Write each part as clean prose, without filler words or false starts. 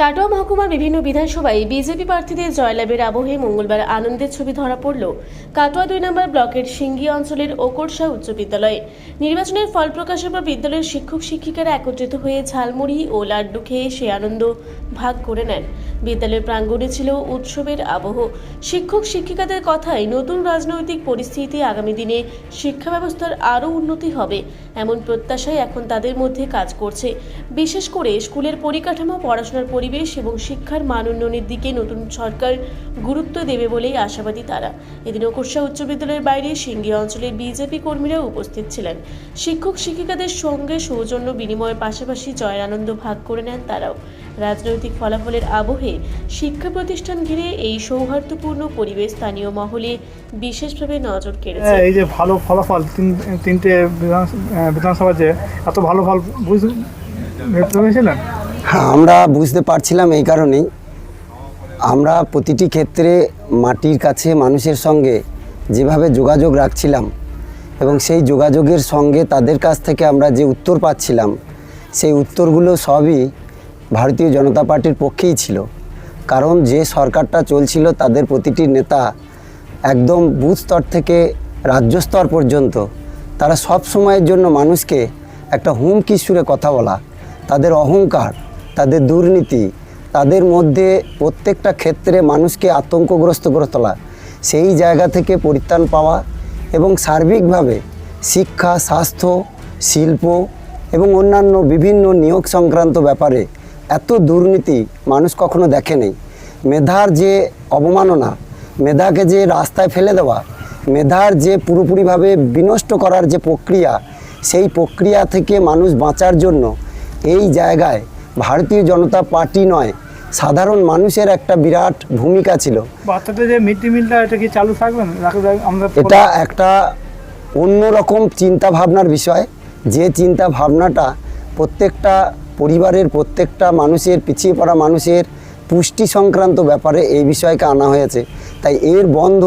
কাটোয়া মহকুমার বিভিন্ন বিধানসভায় বিজেপি প্রার্থীদের জয়লাভের আবহে মঙ্গলবার আনন্দের ছবি ধরা পড়ল কাটোয়া 2 নম্বর ব্লকের সিঙ্গি অঞ্চলের ওকরসা উচ্চ বিদ্যালয়ে। নির্বাচনের ফল প্রকাশের পর বিদ্যালয়ের শিক্ষক শিক্ষিকারা একত্রিত হয়ে ঝালমুড়ি ও লাড্ডু খেয়ে সে আনন্দ ভাগ করে নেন। বিদ্যালয়ের প্রাঙ্গণে ছিল উৎসবের আবহ। শিক্ষক শিক্ষিকাদের কথায় নতুন রাজনৈতিক পরিস্থিতি আগামী দিনে শিক্ষা ব্যবস্থার আরও উন্নতি হবে এমন প্রত্যাশায় এখন তাদের মধ্যে কাজ করছে। বিশেষ করে স্কুলের পরিকাঠামো, পড়াশোনার পরিবেশ এবং শিক্ষার মান উন্নয়নের দিকে নতুন সরকার গুরুত্ব দেবে বলেই আশাবাদী তারা। এদিন ওকরসা উচ্চ বিদ্যালয়ের বাইরে সিঙ্গি অঞ্চলের বিজেপি কর্মীরা উপস্থিত ছিলেন। শিক্ষক শিক্ষিকাদের সঙ্গে সৌজন্য বিনিময়ের পাশাপাশি জয়ের আনন্দ ভাগ করে নেন তারাও। রাজনৈতিক ফলাফলের আবহে শিক্ষা প্রতিষ্ঠান ঘিরে এই সৌহার্দ্যপূর্ণ পরিবেশ স্থানীয় মহলে বিশেষভাবে নজর কেড়েছে। এই যে ভালো ফলাফল তিনটে বিধানসভা যে এত ভালো ফল বুঝেছিলেন? হ্যাঁ, আমরা বুঝতে পারছিলাম। এই কারণেই আমরা প্রতিটি ক্ষেত্রে মাটির কাছে মানুষের সঙ্গে যেভাবে যোগাযোগ রাখছিলাম এবং সেই যোগাযোগের সঙ্গে তাদের কাছ থেকে আমরা যে উত্তর পাচ্ছিলাম সেই উত্তরগুলো সবই ভারতীয় জনতা পার্টির পক্ষেই ছিল। কারণ যে সরকারটা চলছিল তাদের প্রতিটি নেতা একদম বুথ স্তর থেকে রাজ্য স্তর পর্যন্ত তারা সব সময়ের জন্য মানুষকে একটা হুমকি সুরে কথা বলা, তাদের অহংকার, তাদের দুর্নীতি, তাদের মধ্যে প্রত্যেকটা ক্ষেত্রে মানুষকে আতঙ্কগ্রস্ত করে তোলা, সেই জায়গা থেকে পরিত্রাণ পাওয়া এবং সার্বিকভাবে শিক্ষা, স্বাস্থ্য, শিল্প এবং অন্যান্য বিভিন্ন নিয়োগ সংক্রান্ত ব্যাপারে এত দুর্নীতি মানুষ কখনো দেখেনি। মেধার যে অবমাননা, মেধাকে যে রাস্তায় ফেলে দেওয়া, মেধার যে পুরোপুরিভাবে বিনষ্ট করার যে প্রক্রিয়া, সেই প্রক্রিয়া থেকে মানুষ বাঁচার জন্য এই জায়গায় ভারতীয় জনতা পার্টি নয়, সাধারণ মানুষের একটা বিরাট ভূমিকা ছিল। বাচ্চাদের যে মিড ডে মিলটা এটা কি চালু থাকবে? এটা একটা অন্যরকম চিন্তা ভাবনার বিষয়, যে চিন্তা ভাবনাটা প্রত্যেকটা পরিবারের, প্রত্যেকটা মানুষের, পিছিয়ে পড়া মানুষের পুষ্টি সংক্রান্ত ব্যাপারে এই বিষয়কে আনা হয়েছে। তাই এর বন্ধ,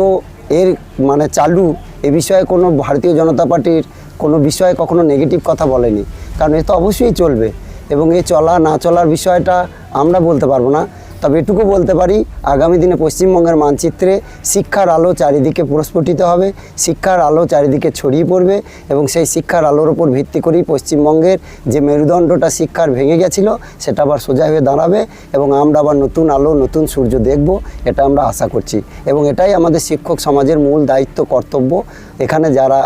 এর মানে চালু, এ বিষয়ে কোনো ভারতীয় জনতা পার্টির কোনো বিষয়ে কখনো নেগেটিভ কথা বলেনি। কারণ এ তো অবশ্যই চলবে এবং এ চলা না চলার বিষয়টা আমরা বলতে পারবো না। তবে এটুকু বলতে পারি, আগামী দিনে পশ্চিমবঙ্গের মানচিত্রে শিক্ষার আলো চারিদিকে প্রস্ফুটিত হবে, শিক্ষার আলো চারিদিকে ছড়িয়ে পড়বে এবং সেই শিক্ষার আলোর ওপর ভিত্তি করেই পশ্চিমবঙ্গের যে মেরুদণ্ডটা শিক্ষার ভেঙে গেছিল সেটা আবার সোজা হয়ে দাঁড়াবে এবং আমরা আবার নতুন আলো, নতুন সূর্য দেখব, এটা আমরা আশা করছি। এবং এটাই আমাদের শিক্ষক সমাজের মূল দায়িত্ব, কর্তব্য। এখানে যারা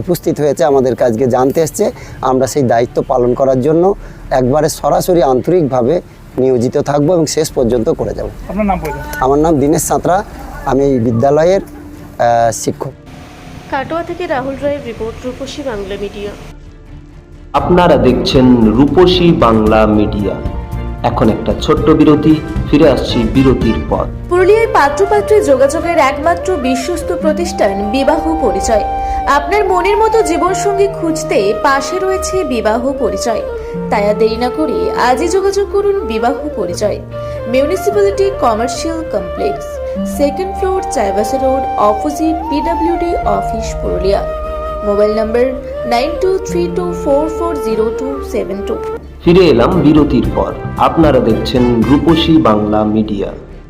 উপস্থিত হয়েছে আমাদের কাজকে জানতে এসছে, আমরা সেই দায়িত্ব পালন করার জন্য একবারে সরাসরি আন্তরিকভাবে নিয়োজিত থাকবো এবং শেষ পর্যন্ত করে যাব। আপনার নাম বলুন। আমার নাম দীনেশ সাঁতরা, আমি এই বিদ্যালয়ের শিক্ষক। কাটোয়া থেকে রাহুল রায়ের রিপোর্ট, রূপসী বাংলা মিডিয়া। আপনারা দেখছেন রূপসী বাংলা মিডিয়া। এখন একটা ছোট্ট বিরতি, ফিরে আসছি বিরতির পর। পুরুলিয়ায় পাত্রপাত্রী যোগাযোগের একমাত্র বিশ্বস্ত প্রতিষ্ঠান বিবাহ পরিচয়। আপনার মনের মতো জীবনসঙ্গী খুঁজতে পাশে রয়েছে বিবাহ পরিচয়। তাই আর দেরি না করে আজই যোগাযোগ করুন বিবাহ পরিচয়। Municipality commercial complex, 2nd floor, Chaibasa road, opposite PWD office, Purulia. Mobile নম্বর 9232440272। ফিরে এলাম বিরতির পর। আপনারা দেখছেন রূপসী বাংলা মিডিয়া।